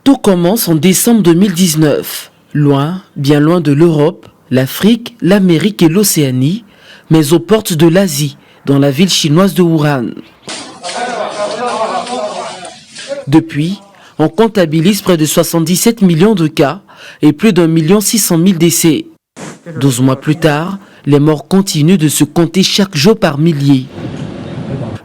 Tout commence en décembre 2019. Loin, bien loin de l'Europe, l'Afrique, l'Amérique et l'Océanie, mais aux portes de l'Asie, dans la ville chinoise de Wuhan. Depuis, on comptabilise près de 77 millions de cas et plus d'1 600 000 décès. 12 mois plus tard, les morts continuent de se compter chaque jour par milliers.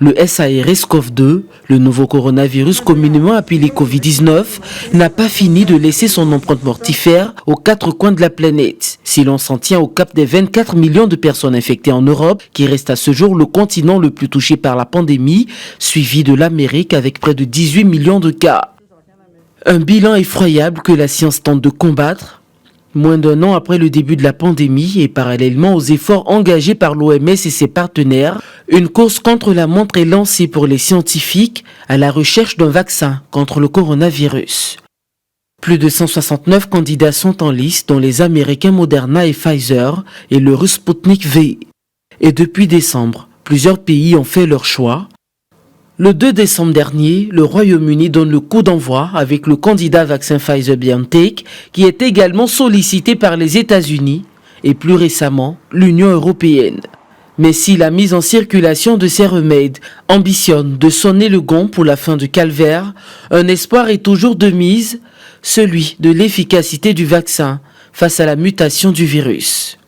Le SARS-CoV-2, le nouveau coronavirus communément appelé Covid-19, n'a pas fini de laisser son empreinte mortifère aux quatre coins de la planète. Si l'on s'en tient au cap des 24 millions de personnes infectées en Europe, qui reste à ce jour le continent le plus touché par la pandémie, suivi de l'Amérique avec près de 18 millions de cas. Un bilan effroyable que la science tente de combattre. Moins d'un an après le début de la pandémie et parallèlement aux efforts engagés par l'OMS et ses partenaires, une course contre la montre est lancée pour les scientifiques à la recherche d'un vaccin contre le coronavirus. Plus de 169 candidats sont en lice, dont les Américains Moderna et Pfizer et le russe Sputnik V. Et depuis décembre, plusieurs pays ont fait leur choix. Le 2 décembre dernier, le Royaume-Uni donne le coup d'envoi avec le candidat vaccin Pfizer-BioNTech qui est également sollicité par les États-Unis et plus récemment l'Union européenne. Mais si la mise en circulation de ces remèdes ambitionne de sonner le gong pour la fin du calvaire, un espoir est toujours de mise, celui de l'efficacité du vaccin face à la mutation du virus.